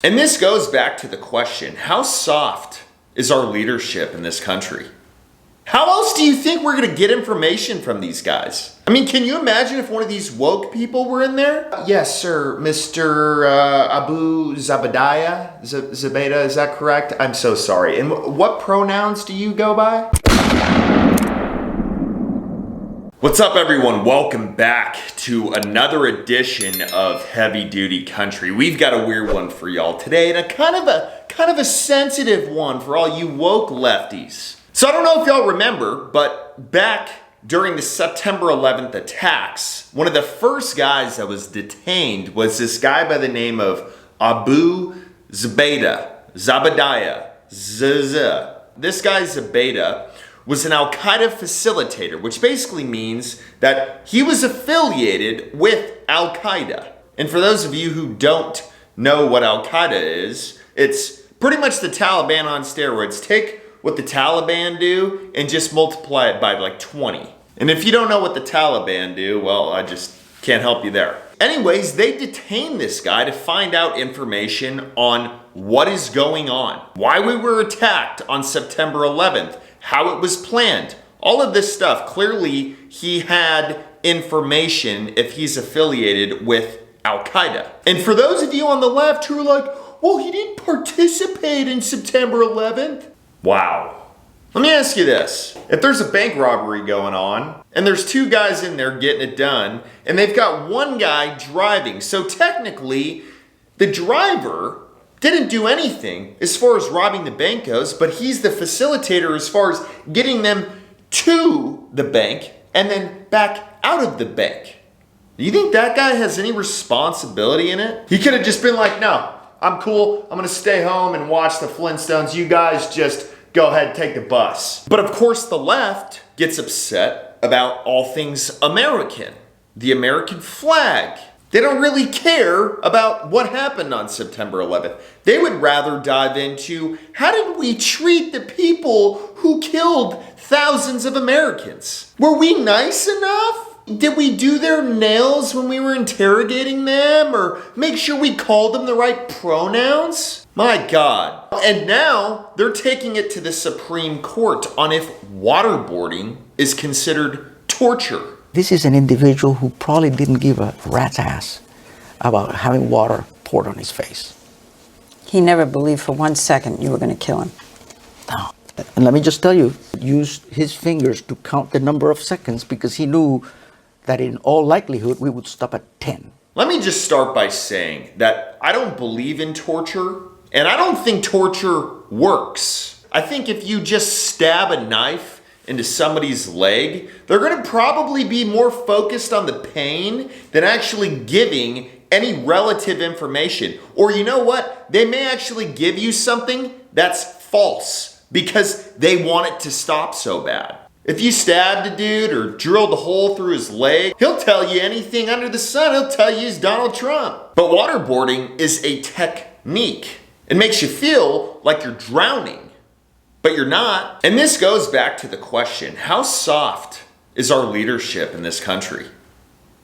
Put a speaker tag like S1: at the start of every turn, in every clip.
S1: And this goes back to the question, how soft is our leadership in this country? How else do you think we're going to get information from these guys? I mean, can you imagine if one of these woke people were in there? Yes, sir, Mr. Abu Zubaydah. Zubaydah, is that correct? I'm so sorry. And what pronouns do you go by? What's up, everyone? Welcome back to another edition of Heavy Duty Country. We've got a weird one for y'all today, and a kind of a sensitive one for all you woke lefties. So I don't know if y'all remember, but back during the September 11th attacks, one of the first guys that was detained was this guy by the name of Abu Zubaydah. This guy Zubaydah was an Al-Qaeda facilitator, which basically means that he was affiliated with Al-Qaeda. And for those of you who don't know what Al-Qaeda is, it's pretty much the Taliban on steroids. Take what the Taliban do and just multiply it by like 20. And if you don't know what the Taliban do, well, I just can't help you there. Anyways, they detained this guy to find out information on what is going on, why we were attacked on September 11th, how it was planned, all of this stuff. Clearly, he had information if he's affiliated with Al-Qaeda. And for those of you on the left who are like, well, he didn't participate in September 11th. Wow. Let me ask you this. If there's a bank robbery going on, and there's two guys in there getting it done, and they've got one guy driving, so technically, the driver didn't do anything as far as robbing the bank goes, but he's the facilitator as far as getting them to the bank and then back out of the bank. Do you think that guy has any responsibility in it? He could have just been like, no, I'm cool. I'm gonna stay home and watch the Flintstones. You guys just go ahead and take the bus. But of course, the left gets upset about all things American, the American flag. They don't really care about what happened on September 11th. They would rather dive into how did we treat the people who killed thousands of Americans? Were we nice enough? Did we do their nails when we were interrogating them, or make sure we called them the right pronouns? My God. And now they're taking it to the Supreme Court on if waterboarding is considered torture.
S2: This is an individual who probably didn't give a rat's ass about having water poured on his face.
S3: He never believed for 1 second you were going to kill him.
S2: No. And let me just tell you, he used his fingers to count the number of seconds because he knew that in all likelihood we would stop at 10.
S1: Let me just start by saying that I don't believe in torture, and I don't think torture works. I think if you just stab a knife into somebody's leg, they're gonna probably be more focused on the pain than actually giving any relative information. Or you know what? They may actually give you something that's false because they want it to stop so bad. If you stabbed a dude or drilled a hole through his leg, he'll tell you anything under the sun. He'll tell you he's Donald Trump. But waterboarding is a technique. It makes you feel like you're drowning, but you're not. And this goes back to the question, how soft is our leadership in this country?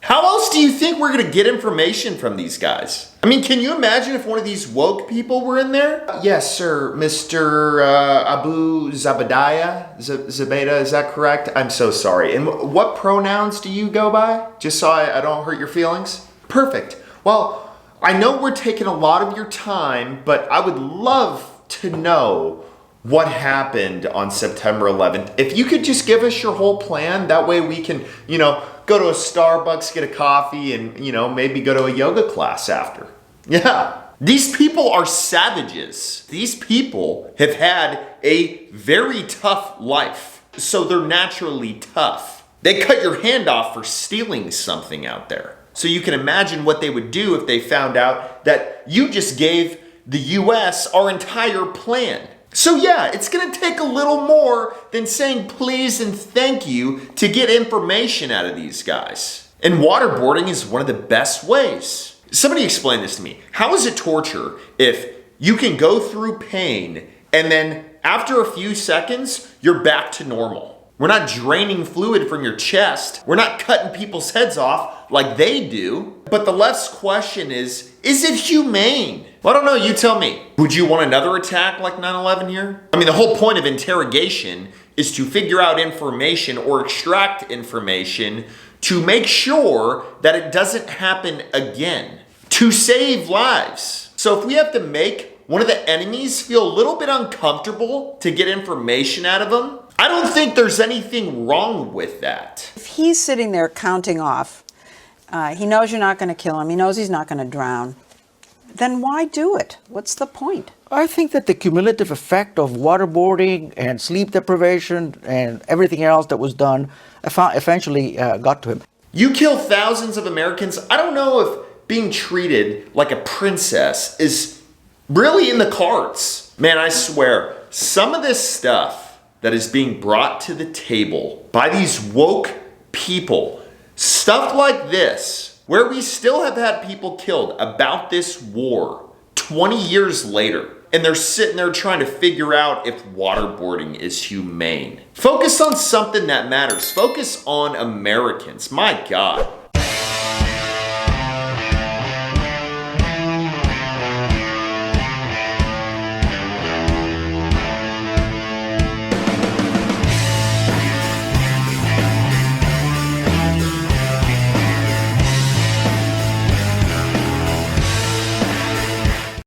S1: How else do you think we're gonna get information from these guys? I mean, can you imagine if one of these woke people were in there? Yes, sir, Mr. Abu Zubaydah. Zubaydah, is that correct? I'm so sorry. And what pronouns do you go by? Just so I don't hurt your feelings? Perfect. Well, I know we're taking a lot of your time, but I would love to know what happened on September 11th. If you could just give us your whole plan, that way we can, go to a Starbucks, get a coffee, and, maybe go to a yoga class after. Yeah. These people are savages. These people have had a very tough life, so they're naturally tough. They cut your hand off for stealing something out there. So you can imagine what they would do if they found out that you just gave the US our entire plan. So yeah, it's gonna take a little more than saying please and thank you to get information out of these guys. And waterboarding is one of the best ways. Somebody explain this to me. How is it torture if you can go through pain and then after a few seconds, you're back to normal? We're not draining fluid from your chest. We're not cutting people's heads off like they do. But the left's question is Is it humane? Well, I don't know, you tell me. Would you want another attack like 9/11 here? I mean, the whole point of interrogation is to figure out information or extract information to make sure that it doesn't happen again, to save lives. So if we have to make one of the enemies feel a little bit uncomfortable to get information out of them, I don't think there's anything wrong with that.
S3: If he's sitting there counting off, he knows you're not going to kill him, he knows he's not going to drown, then why do it? What's the point?
S2: I think that the cumulative effect of waterboarding and sleep deprivation and everything else that was done eventually got to him.
S1: You kill thousands of Americans. I don't know if being treated like a princess is really in the cards. Man, I swear, some of this stuff that is being brought to the table by these woke people, stuff like this, where we still have had people killed about this war 20 years later, and they're sitting there trying to figure out if waterboarding is humane. Focus on something that matters. Focus on Americans. My God.